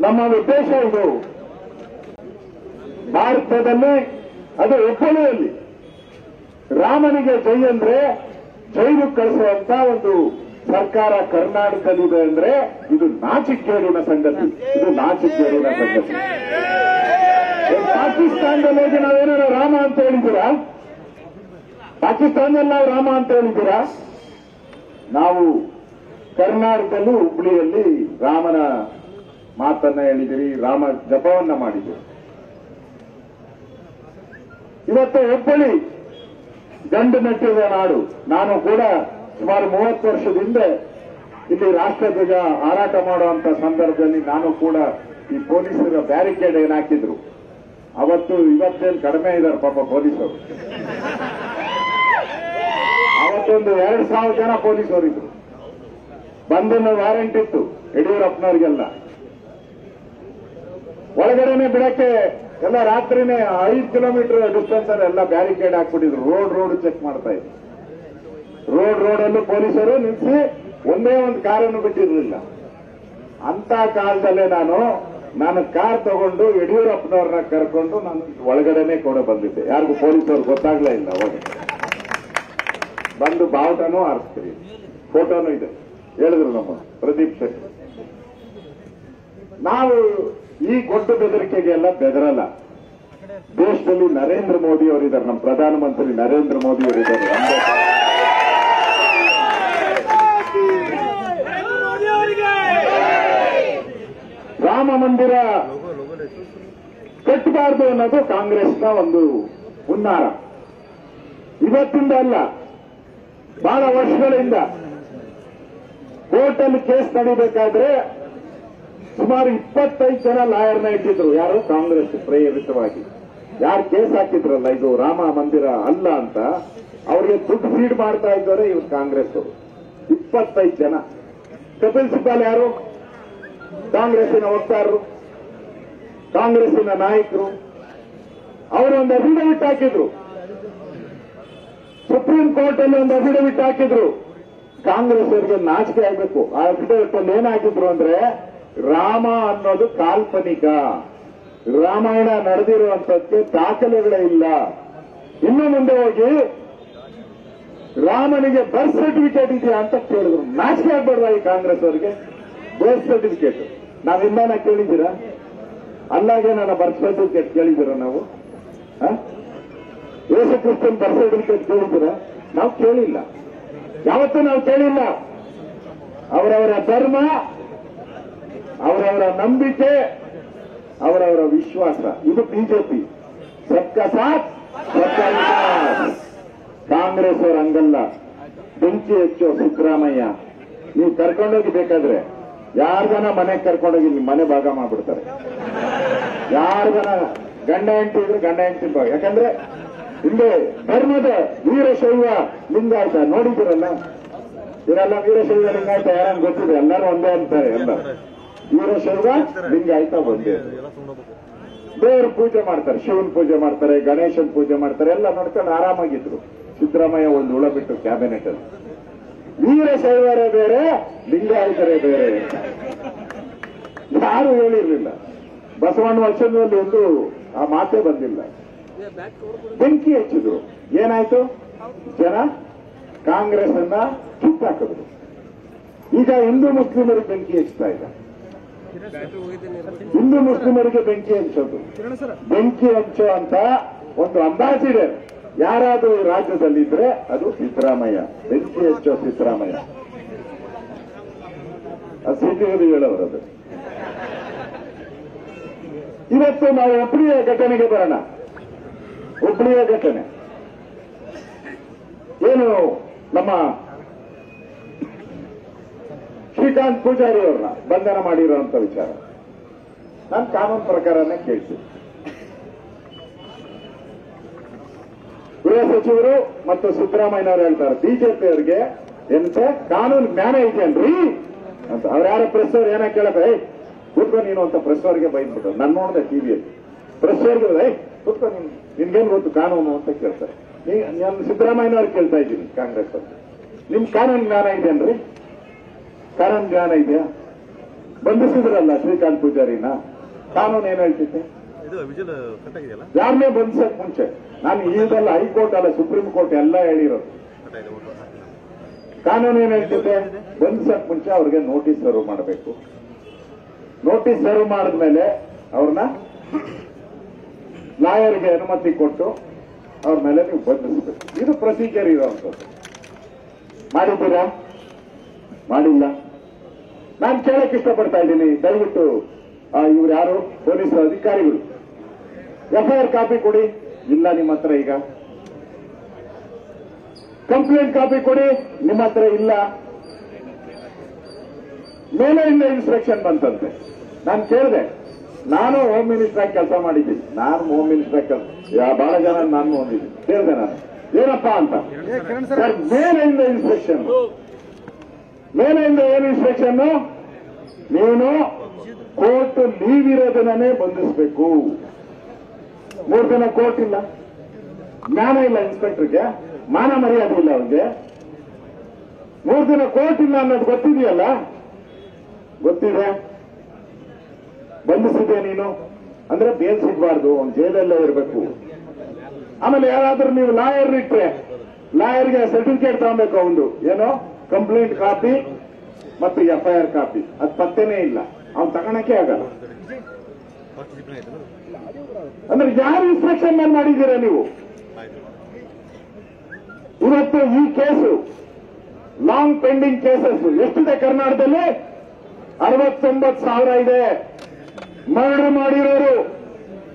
ನಮ್ಮ ಉದ್ದೇಶ ಇದು. ಭಾರತದಲ್ಲಿ ಅದು ಹುಬ್ಬಳ್ಳಿಯಲ್ಲಿ ರಾಮನಿಗೆ ಜೈ ಅಂದ್ರೆ ಜೈಲು ಕಳಿಸುವಂತ ಒಂದು ಸರ್ಕಾರ ಕರ್ನಾಟಕದಲ್ಲಿದೆ ಅಂದ್ರೆ ಇದು ನಾಚಿಕೆಗೇಡಿನ ಸಂಗತಿ. ಇದು ನಾಚಿಕೆಗೇಡಿನ ಸಂಗತಿ. ಪಾಕಿಸ್ತಾನದಲ್ಲಿ ಹೋಗಿ ನಾವೇನಾರ ರಾಮ ಅಂತ ಹೇಳಿದ್ದೀರಾ? ಪಾಕಿಸ್ತಾನದಲ್ಲಿ ನಾವು ರಾಮ ಅಂತ ಹೇಳಿದ್ದೀರಾ? ನಾವು ಕರ್ನಾಟಕದಲ್ಲಿ ಹುಬ್ಳಿಯಲ್ಲಿ ರಾಮನ ಮಾತನ್ನ ಹೇಳಿದಿರಿ, ರಾಮ ಜಪವನ್ನ ಮಾಡಿದ್ದೀರಿ. ಇವತ್ತು ಹುಬ್ಬಳ್ಳಿ ಗಂಡು ಮೆಟ್ಟಿದ ನಾಡು. ನಾನು ಕೂಡ ಸುಮಾರು 30 ವರ್ಷದಿಂದ ಇಲ್ಲಿ ರಾಷ್ಟ್ರಧ್ವಜ ಹಾರಾಟ ಮಾಡುವಂತ ಸಂದರ್ಭದಲ್ಲಿ ನಾನು ಕೂಡ ಈ ಪೊಲೀಸರ ಬ್ಯಾರಿಕೇಡ್ ಏನ್ ಹಾಕಿದ್ರು ಅವತ್ತು ಇವತ್ತೇನು ಕಡಿಮೆ ಇದ್ದಾರೆ ಪಾಪ ಪೊಲೀಸರು. ಅವತ್ತೊಂದು 2,000 ಜನ ಪೊಲೀಸರು ಇದ್ರು. ಬಂದನ್ನು ವಾರೆಂಟ್ ಇತ್ತು ಯಡಿಯೂರಪ್ಪನವ್ರಿಗೆಲ್ಲ. ಒಳಗಡೆನೆ ಬಿಡಕ್ಕೆ ಎಲ್ಲ ರಾತ್ರಿನೇ 5 ಕಿಲೋಮೀಟರ್ ಡಿಸ್ಟೆನ್ಸ್ ಎಲ್ಲ ಬ್ಯಾರಿಕೇಡ್ ಹಾಕ್ಬಿಟ್ಟಿದ್ರು. ರೋಡ್ ಚೆಕ್ ಮಾಡ್ತಾ ಇದ್ರು. ರೋಡಲ್ಲೂ ಪೊಲೀಸರು ನಿಲ್ಲಿಸಿ ಒಂದೇ ಒಂದು ಕಾರನ್ನು ಬಿಟ್ಟಿರಲಿಲ್ಲ. ಅಂತ ಕಾಲದಲ್ಲೇ ನಾನು ಕಾರ್ ತಗೊಂಡು ಯಡಿಯೂರಪ್ಪನವ್ರನ್ನ ಕರ್ಕೊಂಡು ನಾನು ಒಳಗಡೆನೆ ಕೂಡ ಬಂದಿದ್ದೆ. ಯಾರಿಗೂ ಪೊಲೀಸರು ಗೊತ್ತಾಗ್ಲೇ ಇಲ್ಲ. ಅವಾಗ ಬಂದು ಬಾವುಟನೂ ಆರಿಸ್ತೀರಿ, ಫೋಟೋನೂ ಇದೆ. ಹೇಳಿದ್ರು ನಮ್ಮ ಪ್ರದೀಪ್ ಶೆಟ್ಟಿ. ನಾವು ಈ ಗೊಡ್ಡು ಬೆದರಿಕೆಗೆಲ್ಲ ಬೆದರಲ್ಲ. ದೇಶದಲ್ಲಿ ನರೇಂದ್ರ ಮೋದಿ ಅವರಿದ್ದಾರೆ, ನಮ್ಮ ಪ್ರಧಾನಮಂತ್ರಿ ನರೇಂದ್ರ ಮೋದಿ ಅವರಿದ್ದಾರೆ. ರಾಮ ಮಂದಿರ ಕಟ್ಟಬಾರದು ಅನ್ನೋದು ಕಾಂಗ್ರೆಸ್ನ ಒಂದು ಹುನ್ನಾರ. ಇವತ್ತಿಂದ ಅಲ್ಲ, ಬಹಳ ವರ್ಷಗಳಿಂದ ಕೋರ್ಟಲ್ಲಿ ಕೇಸ್ ನಡೀಬೇಕಾದ್ರೆ ಸುಮಾರು 25 ಜನ ಲಾಯರ್ನ ಇಟ್ಟಿದ್ರು. ಯಾರು? ಕಾಂಗ್ರೆಸ್ ಪ್ರೇರಿತವಾಗಿ. ಯಾರು ಕೇಸ್ ಹಾಕಿದ್ರಲ್ಲ ಇದು ರಾಮ ಮಂದಿರ ಅಲ್ಲ ಅಂತ, ಅವ್ರಿಗೆ ದುಡ್ಡು ಫೀಡ್ ಮಾಡ್ತಾ ಇದ್ದಾರೆ ಇವ್ರು ಕಾಂಗ್ರೆಸ್ ಅವರು. 25 ಜನ. ಕಪಿಲ್ ಸಿಬ್ಬಲ್ ಯಾರು? ಕಾಂಗ್ರೆಸ್ಸಿನ ವಕ್ತಾರರು, ಕಾಂಗ್ರೆಸ್ಸಿನ ನಾಯಕರು. ಅವರೊಂದು ಅಫಿಡವಿಟ್ ಹಾಕಿದ್ರು, ಸುಪ್ರೀಂ ಕೋರ್ಟ್ ಅಲ್ಲಿ ಒಂದು ಅಫಿಡವಿಟ್ ಹಾಕಿದ್ರು. ಕಾಂಗ್ರೆಸ್ ಅವರಿಗೆ ನಾಚಿಕೆ ಆಗಬೇಕು. ಆ ಅಫಿಡವಿಟ್ ಅಲ್ಲಿ ಏನ್ ಹಾಕಿದ್ರು ಅಂದ್ರೆ, ರಾಮ ಅನ್ನೋದು ಕಾಲ್ಪನಿಕ, ರಾಮಾಯಣ ನಡೆದಿರುವಂತಕ್ಕೆ ದಾಖಲೆಗಳೇ ಇಲ್ಲ. ಇನ್ನು ಮುಂದೆ ಹೋಗಿ ರಾಮನಿಗೆ ಬರ್ತ್ ಸರ್ಟಿಫಿಕೇಟ್ ಇದೆಯಾ ಅಂತ ಕೇಳಿದ್ರು. ನಾಚಿಕೆ ಆಗ್ಬಾರ್ದ ಈ ಕಾಂಗ್ರೆಸ್ ಅವರಿಗೆ? ಬರ್ತ್ ಸರ್ಟಿಫಿಕೇಟ್ ನಾವಿಂದಾನ ಕೇಳಿದ್ದೀರಾ? ಅಲ್ಲಾಗೆ ನನ್ನ ಬರ್ತ್ ಸರ್ಟಿಫಿಕೇಟ್ ಕೇಳಿದ್ದೀರಾ ನಾವು? ಯೇಸು ಕ್ರಿಸ್ತನ್ ಬರ್ತ್ ಸರ್ಟಿಫಿಕೇಟ್ ಕೇಳಿದ್ದೀರಾ? ನಾವು ಕೇಳಿಲ್ಲ, ಯಾವತ್ತೂ ನಾವು ಕೇಳಿಲ್ಲ. ಅವರವರ ಧರ್ಮ, ಅವರವರ ನಂಬಿಕೆ, ಅವರವರ ವಿಶ್ವಾಸ. ಇದು ಬಿಜೆಪಿ. ಸಬ್ಕಾ ಸಾಥ್ ಸಬ್ಕಾ ವಿಕಾಸ್. ಕಾಂಗ್ರೆಸ್ ಅವರು ಹಂಗಲ್ಲ. ಬೆಂಕಿ ಹೆಚ್ಚು ಸಿದ್ದರಾಮಯ್ಯ. ನೀವು ಕರ್ಕೊಂಡೋಗಿ ಬೇಕಾದ್ರೆ ಯಾರ್ಗನ ಮನೆಗೆ ಕರ್ಕೊಂಡೋಗಿ ನಿಮ್ಮ ಮನೆ ಭಾಗ ಮಾಡ್ಬಿಡ್ತಾರೆ. ಯಾರ್ಗನ ಗಂಡ ಹೆಂಡತಿ ಇದ್ರೆ ಗಂಡ ಹೆಂಡತಿ ಭಾಗ. ಯಾಕಂದ್ರೆ ಹಿಂದೆ ಧರ್ಮದ ವೀರಶೈವ ಲಿಂಗಾಯತ ನೋಡಿದಿರಲ್ಲ, ಇವರೆಲ್ಲ ವೀರಶೈವ ಲಿಂಗಾಯತ ಯಾರನ್ನು ಗೊತ್ತಿದೆ? ಎಲ್ಲರೂ ಒಂದೇ ಅಂತಾರೆ. ಎಲ್ಲ ವೀರಶೈವ ಲಿಂಗಾಯತ ಒಂದೇ. ದೇವ್ರ ಪೂಜೆ ಮಾಡ್ತಾರೆ, ಶಿವನ್ ಪೂಜೆ ಮಾಡ್ತಾರೆ, ಗಣೇಶನ್ ಪೂಜೆ ಮಾಡ್ತಾರೆ, ಎಲ್ಲ ನೋಡ್ಕೊಂಡು ಆರಾಮಾಗಿದ್ರು. ಸಿದ್ದರಾಮಯ್ಯ ಒಂದು ಹುಳ ಬಿಟ್ಟು ಕ್ಯಾಬಿನೆಟ್ ಅಲ್ಲಿ. ವೀರಶೈವರೇ ಬೇರೆ, ಲಿಂಗಾಯತರೇ ಬೇರೆ. ಯಾರು ಹೇಳಿರ್ಲಿಲ್ಲ. ಬಸವಣ್ಣ ವಚನದಲ್ಲಿ ಒಂದು ಆ ಮಾತೇ ಬಂದಿಲ್ಲ. ಬೆಂಕಿ ಹಚ್ಚಿದ್ರು. ಏನಾಯ್ತು? ಜನ ಕಾಂಗ್ರೆಸ್ ಅನ್ನ ಕಿತ್ತಾಕಿದ್ರು. ಈಗ ಹಿಂದೂ ಮುಸ್ಲಿಮರಿಗೆ ಬೆಂಕಿ ಹಚ್ತಾ ಇಲ್ಲ. ಹಿಂದೂ ಮುಸ್ಲಿಮರಿಗೆ ಬೆಂಕಿ ಹಂಚೋದು, ಬೆಂಕಿ ಹಂಚೋ ಅಂತ ಒಂದು ಅಂಬಾಸಿಡರ್ ಯಾರಾದ್ರೂ ಈ ರಾಜ್ಯದಲ್ಲಿದ್ರೆ ಅದು ಸಿದ್ದರಾಮಯ್ಯ. ಬೆಂಕಿ ಹಚ್ಚೋ ಸಿದ್ದರಾಮಯ್ಯ. ಅದು ಸಿದ್ಧಗಂಗೆ ಹೇಳೋರದು. ಇವತ್ತು ನಾವು ಹುಬ್ಬಳ್ಳಿಯ ಘಟನೆಗೆ ಬರೋಣ. ಹುಬ್ಬಳ್ಳಿಯ ಘಟನೆ ಏನು? ನಮ್ಮ ಶ್ರೀಕಾಂತ್ ಪೂಜಾರಿ ಅವ್ರನ್ನ ಬಂಧನ ಮಾಡಿರುವಂತ ವಿಚಾರ ನಾನು ಕಾನೂನು ಪ್ರಕಾರನೇ ಕೇಳ್ತೀನಿ. ಗೃಹ ಸಚಿವರು ಮತ್ತು ಸಿದ್ದರಾಮಯ್ಯನವರು ಹೇಳ್ತಾರೆ, ಬಿಜೆಪಿ ಅವರಿಗೆ ಎಂತ ಕಾನೂನು ಜ್ಞಾನ ಇದೆಯನ್ರಿ ಅಂತ. ಅವ್ರು ಯಾರ ಪ್ರೆಸ್ ಅವ್ರು ಏನೋ ಕೇಳಕ್ಕೆ ಕೂತ್ಕೊ ನೀನು ಅಂತ ಪ್ರೆಸ್ ಅವರಿಗೆ ಬೈದ್ಬಿಟ್ಟು ನಾನು ನೋಡಿದೆ ಟಿವಿಯಲ್ಲಿ. ಪ್ರೆಸ್ ಅವ್ರಿಗೆ ಕೂತ್ಕೊ ನಿನ್ಗೇನು ಗೊತ್ತು ಕಾನೂನು ಅಂತ ಕೇಳ್ತಾರೆ. ನಾನು ಸಿದ್ದರಾಮಯ್ಯನವ್ರು ಕೇಳ್ತಾ ಇದ್ದೀನಿ ಕಾಂಗ್ರೆಸ್ ಅವ್ರು, ನಿಮ್ ಕಾನೂನು ಜ್ಞಾನ ಇದೆಯನ್ರಿ? ಕಾನೂನು ಜ್ಞಾನ ಇದೆಯಾ? ಬಂಧಿಸಿದ್ರಲ್ಲ ಶ್ರೀಕಾಂತ್ ಪೂಜಾರಿನ. ಕಾನೂನು ಏನ್ ಹೇಳ್ತಿದ್ದೆ? ಯಾರನ್ನೇ ಬಂಧಿಸಕ್ ಮುಂಚೆ ನಾನು ಇದೆಲ್ಲ ಹೈಕೋರ್ಟ್ ಅಲ್ಲ ಸುಪ್ರೀಂ ಕೋರ್ಟ್ ಎಲ್ಲ ಹೇಳಿರೋದು. ಕಾನೂನು ಏನ್ ಹೇಳ್ತಿದ್ದೆ? ಬಂಧಿಸಕ್ ಮುಂಚೆ ಅವ್ರಿಗೆ ನೋಟಿಸ್ ಸರ್ವ್ ಮಾಡಬೇಕು. ನೋಟಿಸ್ ಸರ್ವ್ ಮಾಡಿದ್ಮೇಲೆ ಅವ್ರನ್ನ ಲಾಯರ್ಗೆ ಅನುಮತಿ ಕೊಟ್ಟು ಅವ್ರ ಮೇಲೆ ನೀವು ಬಂಧಿಸಬೇಕು. ಇದು ಪ್ರೊಸೀಜರ್ ಇರೋಂಥದ್ದು. ಮಾಡಿದ್ದೀರಾ? ಮಾಡಿಲ್ಲ. ನಾನು ಕೇಳಕ್ ಇಷ್ಟಪಡ್ತಾ ಇದ್ದೀನಿ, ದಯವಿಟ್ಟು ಇವ್ರು ಯಾರು ಪೊಲೀಸ್ ಅಧಿಕಾರಿಗಳು ಎಫ್ಐಆರ್ ಕಾಪಿ ಕೊಡಿ. ಇಲ್ಲ ನಿಮ್ಮ ಹತ್ರ. ಈಗ ಕಂಪ್ಲೇಂಟ್ ಕಾಪಿ ಕೊಡಿ. ನಿಮ್ಮ ಹತ್ರ ಇಲ್ಲ. ಮೇಲೆಯಿಂದ ಇನ್ಸ್ಟ್ರಕ್ಷನ್ ಬಂತಂತೆ. ನಾನು ಕೇಳಿದೆ, ನಾನು ಹೋಮ್ ಮಿನಿಸ್ಟರ್ ಆಗಿ ಕೆಲಸ ಮಾಡಿದ್ದೀನಿ. ನಾನು ಹೋಮ್ ಮಿನಿಸ್ಟರ್ ಆಗಿ ಬಹಳ ಜನ ನಾನು ಹೊಂದಿದ್ದೀನಿ. ಕೇಳಿದೆ ನಾನು ಏನಪ್ಪಾ ಅಂತ. Sir ಮೇಲೆಯಿಂದ instruction. ಮೇಲೆಯಿಂದ ಏನು ಇನ್ಸ್ಟ್ರಕ್ಷನ್? ನೀನು ಕೋರ್ಟ್ ಲೀವ್ ಇರೋದನ್ನೇ ಬಂಧಿಸಬೇಕು. 3 ದಿನ ಕೋರ್ಟ್ ಇಲ್ಲ. ಜ್ಞಾನ ಇಲ್ಲ ಇನ್ಸ್ಪೆಕ್ಟರ್ಗೆ, ಮಾನ ಮರ್ಯಾದೆ ಇಲ್ಲ ಅವನಿಗೆ. 3 ದಿನ ಕೋರ್ಟ್ ಇಲ್ಲ ಅನ್ನೋದು ಗೊತ್ತಿದೆಯಲ್ಲ? ಗೊತ್ತಿದೆ. ಬಂಧಿಸಿದೆ ನೀನು ಅಂದ್ರೆ ಬೇಲ್ ಸಿಗಬಾರ್ದು, ಅವ್ನು ಜೈಲಲ್ಲೇ ಇರಬೇಕು. ಆಮೇಲೆ ಯಾರಾದ್ರೂ ನೀವು ಲಾಯರ್ ಇಟ್ರೆ ಲಾಯರ್ಗೆ ಸರ್ಟಿಫಿಕೇಟ್ ತಗೊಬೇಕು. ಅವನು ಏನೋ ಕಂಪ್ಲೇಂಟ್ ಕಾಪಿ ಮತ್ತು ಎಫ್ಐಆರ್ ಕಾಪಿ, ಅದು ಪತ್ತೆನೇ ಇಲ್ಲ. ಅವ್ನು ತಗೊಳಕ್ಕೆ ಆಗಲ್ಲ. ಅಂದ್ರೆ ಯಾರು ಇನ್ಸ್ಟ್ರಕ್ಷನ್ ಮೇಲೆ ಮಾಡಿದ್ದೀರಾ ನೀವು? ಇವತ್ತು ಈ ಕೇಸು ಲಾಂಗ್ ಪೆಂಡಿಂಗ್ ಕೇಸಸ್ ಎಷ್ಟಿದೆ ಕರ್ನಾಟಕದಲ್ಲಿ? 69,000 ಇದೆ. ಮರ್ಡರ್ ಮಾಡಿರೋರು,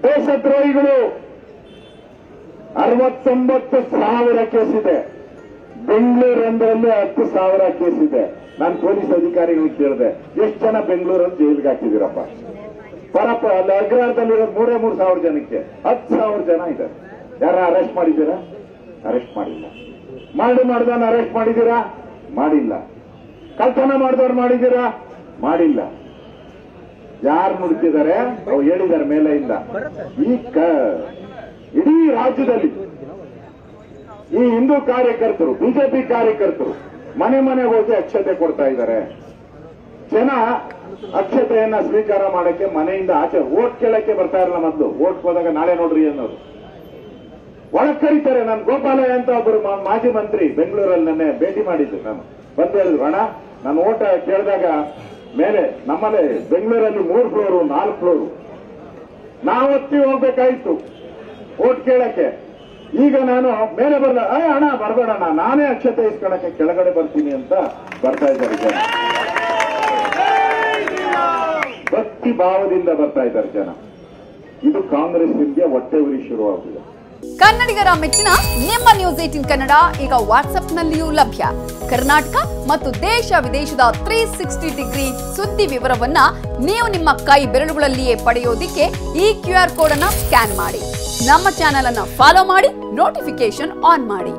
ದೇಶದ್ರೋಹಿಗಳು 69,000 ಕೇಸ್ ಇದೆ. ಬೆಂಗಳೂರಲ್ಲಿ 10,000 ಕೇಸ್ ಇದೆ. ನಾನು ಪೊಲೀಸ್ ಅಧಿಕಾರಿಗಳಿಗೆ ಕೇಳಿದೆ, ಎಷ್ಟು ಜನ ಬೆಂಗಳೂರಲ್ಲಿ ಜೈಲಿಗೆ ಹಾಕಿದ್ದೀರಪ್ಪ? ಪರಪ್ಪ ಅಲ್ಲಿ ಅಗ್ರಹಾರದಲ್ಲಿರೋದು 3,000 ಜನಕ್ಕೆ 10,000 ಜನ ಇದ್ದಾರೆ. ಯಾರ ಅರೆಸ್ಟ್ ಮಾಡಿದ್ದೀರಾ? ಅರೆಸ್ಟ್ ಮಾಡಿಲ್ಲ. ಮಾಡಿದವನ್ನ ಅರೆಸ್ಟ್ ಮಾಡಿದ್ದೀರಾ? ಮಾಡಿಲ್ಲ. ಕಳ್ತನ ಮಾಡಿದವ್ರು ಮಾಡಿದ್ದೀರಾ? ಮಾಡಿಲ್ಲ. ಯಾರು ನುಡುಕಿದ್ದಾರೆ? ಅವ್ರು ಹೇಳಿದ್ದಾರೆ ಮೇಲೆಯಿಂದ. ಈ ಇಡೀ ರಾಜ್ಯದಲ್ಲಿ ಈ ಹಿಂದೂ ಕಾರ್ಯಕರ್ತರು, ಬಿಜೆಪಿ ಕಾರ್ಯಕರ್ತರು ಮನೆ ಮನೆಗೆ ಹೋಗಿ ಅಕ್ಷತೆ ಕೊಡ್ತಾ ಇದ್ದಾರೆ. ಜನ ಅಕ್ಷತೆಯನ್ನ ಸ್ವೀಕಾರ ಮಾಡಕ್ಕೆ ಮನೆಯಿಂದ ಆಚೆ ಓಟ್ ಕೇಳಕ್ಕೆ ಬರ್ತಾ ಇರಲ್ಲ. ಮೊದಲು ಓಟ್ ಹೋದಾಗ ನಾಳೆ ನೋಡ್ರಿ ಅನ್ನೋರು ಒಳಗ್ ಕರೀತಾರೆ. ನಾನು ಗೋಪಾಲಯ್ಯ ಅಂತ ಒಬ್ಬರು ಮಾಜಿ ಮಂತ್ರಿ ಬೆಂಗಳೂರಲ್ಲಿ ನನ್ನ ಭೇಟಿ ಮಾಡಿದ್ದು. ನಾನು ಬಂದು ಹೇಳಿದ್ರು, ಅಣ್ಣ ನಾನು ಓಟ್ ಕೇಳಿದಾಗ ಮೇಲೆ ನಮ್ಮಲ್ಲಿ ಬೆಂಗಳೂರಲ್ಲಿ 3 ಫ್ಲೋರು 4 ಫ್ಲೋರು ನಾವತ್ತಿ ಹೋಗ್ಬೇಕಾಯ್ತು ಓಟ್ ಕೇಳಕ್ಕೆ. ಈಗ ನಾನು ಮೇಲೆ ಬರಲ್ಲ, ಅಣ್ಣ ಬರ್ಬೇಡಣ್ಣ, ನಾನೇ ಅಕ್ಷತೆ ಇಸ್ಕೊಳಕ್ಕೆ ಕೆಳಗಡೆ ಬರ್ತೀನಿ ಅಂತ ಬರ್ತಾ ಇದ್ದಾರೆ ಜನ. ಭಕ್ತಿ ಭಾವದಿಂದ ಬರ್ತಾ ಇದ್ದಾರೆ ಜನ. ಇದು ಕಾಂಗ್ರೆಸ್ಸಿಗೆ ಹೊಟ್ಟೆ ಉರಿ ಶುರುವಾಗಿದೆ. ಕನ್ನಡಿಗರ ಮೆಚ್ಚಿನ ನಿಮ್ಮ ನ್ಯೂಸ್ 18 ಕನ್ನಡ ಈಗ ವಾಟ್ಸ್ಆಪ್ನಲ್ಲಿಯೂ ಲಭ್ಯ. ಕರ್ನಾಟಕ ಮತ್ತು ದೇಶ ವಿದೇಶದ 360 ಡಿಗ್ರಿ ಸುದ್ದಿ ವಿವರವನ್ನ ನೀವು ನಿಮ್ಮ ಕೈ ಬೆರಳುಗಳಲ್ಲಿಯೇ ಪಡೆಯೋದಿಕ್ಕೆ ಈ QR ಕೋಡ್ ಅನ್ನು ಸ್ಕ್ಯಾನ್ ಮಾಡಿ. ನಮ್ಮ ಚಾನೆಲ್ ಅನ್ನು ಫಾಲೋ ಮಾಡಿ, ನೋಟಿಫಿಕೇಶನ್ ಆನ್ ಮಾಡಿ.